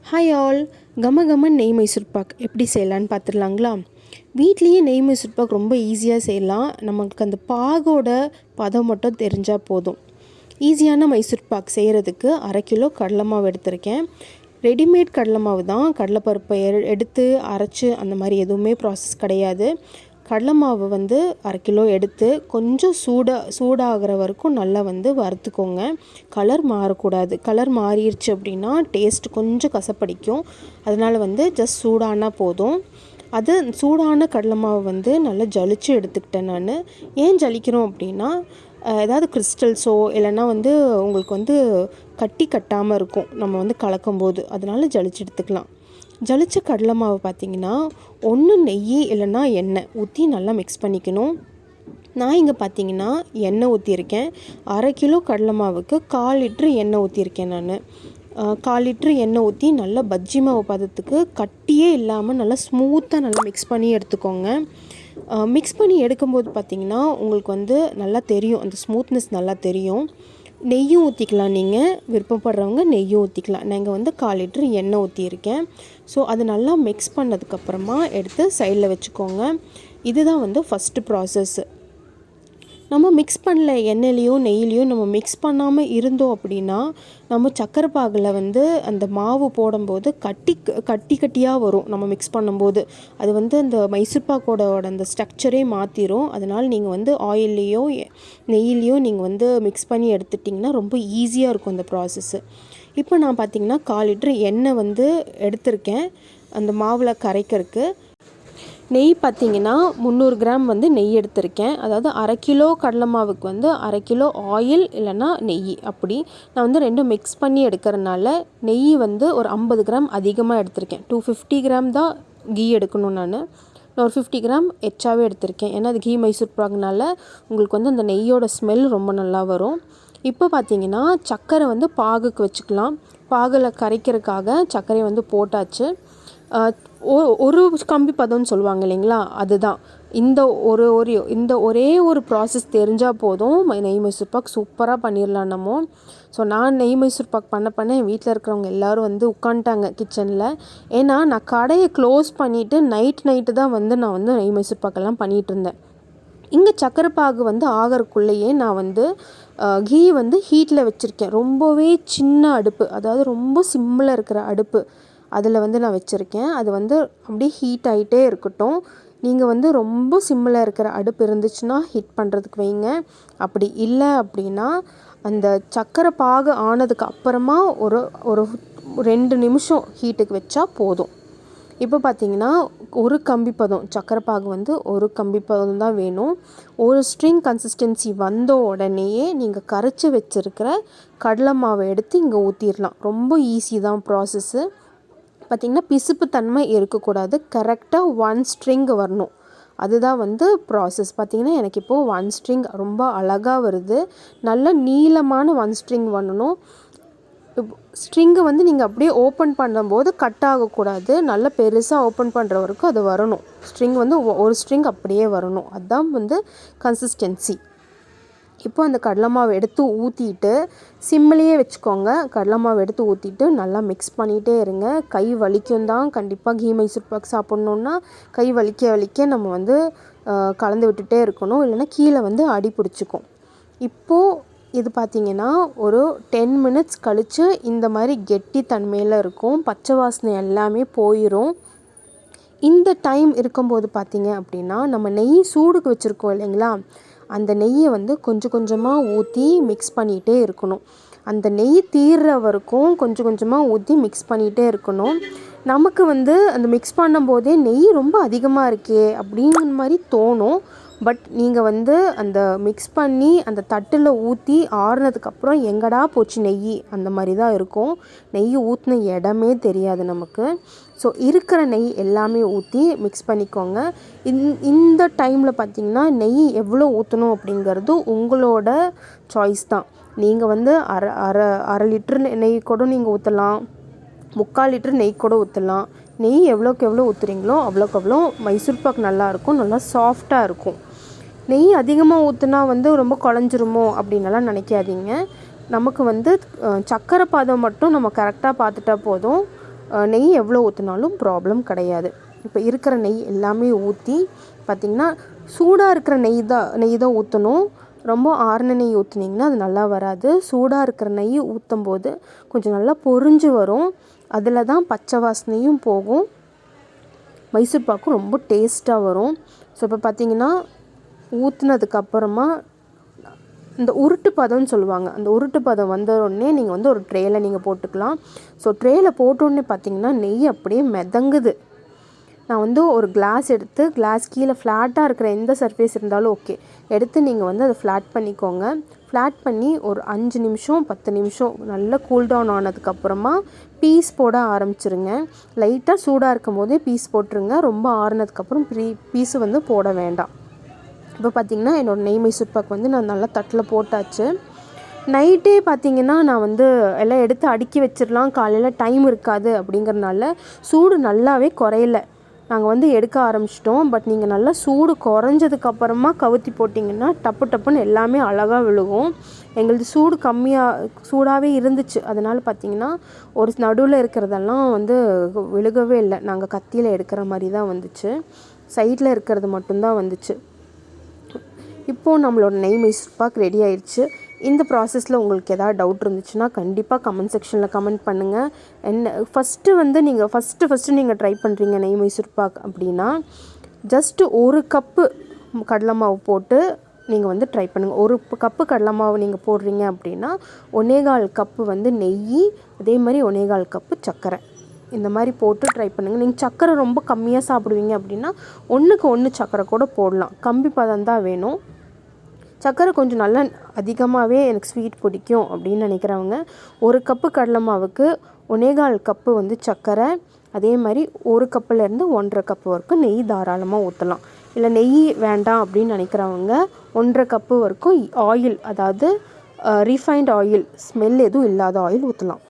Hi all. கம come on நெய் மைசூர் பாக் எப்படி செய்யலான்னு பார்த்துடலாங்களா? வீட்லேயே நெய் மைசூர் பாக் ரொம்ப ஈஸியாக செய்யலாம். நமக்கு அந்த பாகோட பதம் மட்டும் தெரிஞ்சால் போதும். ஈஸியான மைசூர் பாக் செய்கிறதுக்கு 1/2 கிலோ கடலை மாவு எடுத்திருக்கேன். ரெடிமேட் கடலை மாவு தான். கடலைப்பருப்பை எடுத்து அரைச்சி அந்த மாதிரி எதுவுமே ப்ராசஸ் கிடையாது. கடலை மாவு 1/2 கிலோ எடுத்து கொஞ்சம் சூடாகிற வரைக்கும் நல்லா வறுத்துக்கோங்க. கலர் மாறக்கூடாது. கலர் மாறிடுச்சு அப்படின்னா டேஸ்ட் கொஞ்சம் கசப்படிக்கும். அதனால் ஜஸ்ட் சூடானால் போதும். அது சூடான கடலை மாவு நல்லா ஜலிச்சு எடுத்துக்கிட்டேன் நான். ஏன் ஜலிக்கிறோம் அப்படின்னா ஏதாவது கிறிஸ்டல்ஸோ இல்லைன்னா உங்களுக்கு கட்டி கட்டாமல் இருக்கும் நம்ம கலக்கும்போது. அதனால் ஜலிச்சு எடுத்துக்கலாம். ஜலிச்ச கடலை மாவு பார்த்திங்கன்னா ஒன்று நெய் இல்லைன்னா எண்ணெய் ஊற்றி நல்லா மிக்ஸ் பண்ணிக்கணும். நான் இங்கே பார்த்திங்கன்னா எண்ணெய் ஊற்றியிருக்கேன். 1/2 கிலோ கடலை மாவுக்கு 1/4 லிட்ரு எண்ணெய் ஊற்றியிருக்கேன் நான். 1/4 லிட்ரு எண்ணெய் ஊற்றி நல்லா பஜ்ஜி மாவு பதத்துக்கு கட்டியே இல்லாமல் நல்லா ஸ்மூத்தாக நல்லா மிக்ஸ் பண்ணி எடுத்துக்கோங்க. மிக்ஸ் பண்ணி எடுக்கும்போது பார்த்திங்கன்னா உங்களுக்கு நல்லா தெரியும், அந்த ஸ்மூத்னஸ் நல்லா தெரியும். நெய்யும் ஊற்றிக்கலாம். நீங்கள் விருப்பப்படுறவங்க நெய்யும் ஊற்றிக்கலாம். நாங்கள் 1/4 லிட்ரு எண்ணெய் ஊற்றியிருக்கேன். ஸோ அது நல்லா மிக்ஸ் பண்ணதுக்கப்புறமா எடுத்து சைடில் வச்சுக்கோங்க. இதுதான் ஃபஸ்ட்டு ப்ராசஸ்ஸு. நம்ம மிக்ஸ் பண்ணல எண்ணெய்லேயும் நெய்லேயும் நம்ம மிக்ஸ் பண்ணாமல் இருந்தோம் அப்படின்னா நம்ம சக்கரை பாகில் அந்த மாவு போடும்போது கட்டியாக வரும். நம்ம மிக்ஸ் பண்ணும்போது அது அந்த மைசூர் பாக்கோட அந்த ஸ்ட்ரக்சரே மாற்றிடும். அதனால் நீங்கள் ஆயில்லையோ நெய்லேயோ நீங்கள் மிக்ஸ் பண்ணி எடுத்துட்டிங்கன்னா ரொம்ப ஈஸியாக இருக்கும் அந்த ப்ராசஸ்ஸு. இப்போ நான் பார்த்திங்கன்னா 1/4 லிட்ரு எண்ணெய் எடுத்திருக்கேன் அந்த மாவில் கரைக்கிறதுக்கு. நெய் பார்த்திங்கன்னா 300 கிராம் நெய் எடுத்திருக்கேன். அதாவது 1/2 கிலோ கடலை மாவுக்கு 1/2 கிலோ ஆயில் இல்லைன்னா நெய். அப்படி நான் ரெண்டும் மிக்ஸ் பண்ணி எடுக்கிறதுனால நெய் ஒரு 50 கிராம் அதிகமாக எடுத்திருக்கேன். 250 கிராம் தான் கீ எடுக்கணும். நான் ஒரு 50 கிராம் எச்சாவே எடுத்திருக்கேன். ஏன்னா அது கீ மைசூர் பாக்னால உங்களுக்கு அந்த நெய்யோட ஸ்மெல் ரொம்ப நல்லா வரும். இப்போ பார்த்திங்கன்னா சர்க்கரை பாகுக்கு வச்சுக்கலாம். பாகில் கரைக்கிறதுக்காக சர்க்கரை போட்டாச்சு. ஒரு கம்பி பதம்னு சொல்லுவாங்க இல்லைங்களா, அதுதான். இந்த ஒரே ஒரு ப்ராசஸ் தெரிஞ்சால் போதும் நெய் மைசூர் பாக் சூப்பராக பண்ணிடலாம் நம்ம. ஸோ நான் நெய் மைசூர் பாக் பண்ண என் வீட்டில் இருக்கிறவங்க எல்லோரும் உட்காந்துட்டாங்க கிச்சனில். ஏன்னா நான் கடையை க்ளோஸ் பண்ணிவிட்டு நைட்டு தான் நான் நெய் மைசூர் பாக்கெல்லாம் பண்ணிகிட்டு இருந்தேன். இங்கே சக்கரை பாகு ஆகிறக்குள்ளேயே நான் கீ ஹீட்டில் வச்சுருக்கேன். ரொம்பவே சின்ன அடுப்பு, அதாவது ரொம்ப சிம்மில் இருக்கிற அடுப்பு, அதில் நான் வச்சுருக்கேன். அது அப்படியே ஹீட் ஆகிட்டே இருக்கட்டும். நீங்கள் ரொம்ப சிம்மில் இருக்கிற அடுப்பு இருந்துச்சுன்னா ஹீட் பண்ணுறதுக்கு வைங்க. அப்படி இல்லை அப்படின்னா அந்த சக்கரை பாகு ஆனதுக்கு அப்புறமா ஒரு 2 நிமிஷம் ஹீட்டுக்கு வச்சா போதும். இப்போ பார்த்திங்கன்னா ஒரு கம்பி பதம் சக்கரை பாகு ஒரு கம்பி பதம் தான் வேணும். ஒரு ஸ்ட்ரிங் கன்சிஸ்டன்சி வந்த உடனேயே நீங்கள் கரைச்சி வச்சுருக்கிற கடலை மாவை எடுத்து இங்கே ஊற்றிடலாம். ரொம்ப ஈஸி தான் ப்ராசஸ்ஸு. பார்த்திங்கன்னா பிசுப்பு தன்மை இருக்கக்கூடாது. கரெக்டாக 1 ஸ்ட்ரிங் வரணும். அதுதான் ப்ராசஸ். பார்த்திங்கன்னா எனக்கு இப்போது 1 ஸ்ட்ரிங் ரொம்ப அழகாக வருது. நல்ல நீளமான 1 ஸ்ட்ரிங் வரணும். ஸ்ட்ரிங்கு நீங்கள் அப்படியே ஓப்பன் பண்ணும்போது கட் ஆகக்கூடாது. நல்லா பெருசாக ஓப்பன் பண்ணுற வரைக்கும் அது வரணும். ஸ்ட்ரிங் ஒரு ஸ்ட்ரிங் அப்படியே வரணும். அதுதான் கன்சிஸ்டன்சி. இப்போ அந்த கடலை மாவு எடுத்து ஊற்றிட்டு சிம்மிலேயே வச்சுக்கோங்க. கடலை மாவு எடுத்து ஊற்றிட்டு நல்லா மிக்ஸ் பண்ணிகிட்டே இருங்க. கை வலிக்கும் தான். கண்டிப்பாக கீ மைசூர் பாக் சாப்பிட்ணுன்னா கை வலிக்க நம்ம கலந்து விட்டுட்டே இருக்கணும். இல்லைன்னா கீழே அடி பிடிச்சிக்கும். இப்போது இது பார்த்திங்கன்னா ஒரு 10 மினிட்ஸ் கழித்து இந்த மாதிரி கெட்டி தன்மையில் இருக்கும். பச்சை வாசனை எல்லாமே போயிடும். இந்த டைம் இருக்கும்போது பார்த்திங்க அப்படின்னா நம்ம நெய் சூடுக்கு வச்சுருக்கோம் இல்லைங்களா, அந்த நெய்யை கொஞ்சம் கொஞ்சமாக ஊற்றி மிக்ஸ் பண்ணிகிட்டே இருக்கணும். அந்த நெய் தீர்ற வரைக்கும் கொஞ்சம் கொஞ்சமாக ஊற்றி மிக்ஸ் பண்ணிகிட்டே இருக்கணும். நமக்கு அந்த மிக்ஸ் பண்ணும்போதே நெய் ரொம்ப அதிகமாக இருக்கே அப்படிங்கிற மாதிரி தோணும். பட் நீங்கள் அந்த மிக்ஸ் பண்ணி அந்த தட்டில் ஊற்றி ஆறுனதுக்கப்புறம் எங்கடா போச்சு நெய் அந்த மாதிரி தான் இருக்கும். நெய் ஊற்றின இடமே தெரியாது நமக்கு. ஸோ இருக்கிற நெய் எல்லாமே ஊற்றி மிக்ஸ் பண்ணிக்கோங்க. இந்த டைமில் பார்த்திங்கன்னா நெய் எவ்வளோ ஊற்றணும் அப்படிங்கிறது உங்களோட சாய்ஸ் தான். நீங்கள் அரை லிட்டர் நெய் கூட நீங்கள் ஊற்றலாம். 3/4 லிட்டர் நெய் கூட ஊற்றலாம். நெய் எவ்வளோக்கு எவ்வளோ ஊற்றுறீங்களோ அவ்வளோக்கு அவ்வளோ மைசூர் பாக் நல்லாயிருக்கும், நல்லா சாஃப்டாக இருக்கும். நெய் அதிகமாக ஊற்றுனா ரொம்ப குழஞ்சிருமோ அப்படின்னலாம் நினைக்காதீங்க. நமக்கு சக்கரை பாதம் மட்டும் நம்ம கரெக்டாக பார்த்துட்டா போதும். நெய் எவ்வளோ ஊற்றினாலும் ப்ராப்ளம் கிடையாது. இப்போ இருக்கிற நெய் எல்லாமே ஊற்றி பார்த்திங்கன்னா சூடாக இருக்கிற நெய் தான் ஊற்றணும். ரொம்ப ஆறின நெய் ஊற்றுனீங்கன்னா அது நல்லா வராது. சூடாக இருக்கிற நெய் ஊற்றும் போது கொஞ்சம் நல்லா பொரிஞ்சு வரும். அதில் தான் பச்சை வாசனையும் போகும், மைசூர் பாக்கும் ரொம்ப டேஸ்ட்டாக வரும். ஸோ இப்போ பார்த்திங்கன்னா ஊற்றுனதுக்கப்புறமா இந்த உருட்டு பதம்னு சொல்லுவாங்க, அந்த உருட்டு பதம் வந்த உடனே நீங்கள் வந்து ஒரு ட்ரேயில் நீங்கள் போட்டுக்கலாம். ஸோ ட்ரேயில் போட்டோடனே பார்த்திங்கன்னா நெய் அப்படியே மிதங்குது. நான் வந்து ஒரு கிளாஸ் கீழே ஃப்ளாட்டாக இருக்கிற எந்த சர்ஃபேஸ் இருந்தாலும் ஓகே, எடுத்து நீங்கள் வந்து அதை ஃப்ளாட் பண்ணிக்கோங்க. ஃப்ளாட் பண்ணி ஒரு 5 நிமிஷம் 10 நிமிஷம் நல்லா கூல்டவுன் ஆனதுக்கப்புறமா பீஸ் போட ஆரம்பிச்சிருங்க. லைட்டாக சூடாக இருக்கும் போதே பீஸ் போட்டுருங்க. ரொம்ப ஆறுனதுக்கப்புறம் பீஸு வந்து போட வேண்டாம். இப்போ பார்த்திங்கன்னா என்னோடய நெய் மைசூர் பாக் வந்து நான் நல்லா தட்டில் போட்டாச்சு. நைட்டே பார்த்திங்கன்னா நான் வந்து எல்லாம் எடுத்து அடுக்கி வச்சிடலாம், காலையில் டைம் இருக்காது அப்படிங்கிறனால சூடு நல்லாவே குறையல. நாங்கள் வந்து எடுக்க ஆரம்பிச்சிட்டோம். பட் நீங்கள் நல்லா சூடு குறைஞ்சதுக்கப்புறமா கவுத்தி போட்டிங்கன்னா டப்புன்னு எல்லாமே அழகாக விழுகும். எங்களது சூடாகவே இருந்துச்சு. அதனால் பார்த்திங்கன்னா ஒரு நடுவில் இருக்கிறதெல்லாம் வந்து விழுகவே இல்லை. நாங்கள் கத்தியில் எடுக்கிற மாதிரி தான் வந்துச்சு, சைடில் இருக்கிறது மட்டும்தான் வந்துச்சு. இப்போது நம்மளோட நெய் மைசூர் பாக் ரெடி ஆயிடுச்சு. இந்த ப்ராசஸில் உங்களுக்கு எதாவது டவுட் இருந்துச்சுன்னா கண்டிப்பாக கமெண்ட் செக்ஷனில் கமெண்ட் பண்ணுங்கள். நீங்கள் ஃபஸ்ட்டு நீங்கள் ட்ரை பண்ணுறீங்க நெய் மைசூர் பாக் அப்படின்னா ஜஸ்ட்டு 1 கப்பு கடலை மாவு போட்டு நீங்கள் வந்து ட்ரை பண்ணுங்கள். 1 கப்பு கடலை மாவு நீங்கள் போடுறீங்க அப்படின்னா 1.25 கப்பு வந்து நெய், அதே மாதிரி 1.25 கப்பு சர்க்கரை, இந்த மாதிரி போட்டு ட்ரை பண்ணுங்கள். நீங்கள் சர்க்கரை ரொம்ப கம்மியாக சாப்பிடுவீங்க அப்படின்னா 1க்கு 1 சர்க்கரை கூட போடலாம். கம்பி பதம் தான் வேணும். சர்க்கரை கொஞ்சம் நல்லா அதிகமாகவே எனக்கு ஸ்வீட் பிடிக்கும் அப்படின்னு நினைக்கிறவங்க 1 கப்பு கடலை மாவுக்கு 1.25 கப்பு வந்து சர்க்கரை, அதே மாதிரி 1 கப்புலேருந்து 1.5 கப்பு வரைக்கும் நெய் தாராளமாக ஊற்றலாம். இல்லை நெய் வேண்டாம் அப்படின்னு நினைக்கிறவங்க 1.5 கப்பு வரைக்கும் ஆயில், அதாவது ரீஃபைண்ட் ஆயில், ஸ்மெல் எதுவும் இல்லாத ஆயில் ஊற்றலாம்.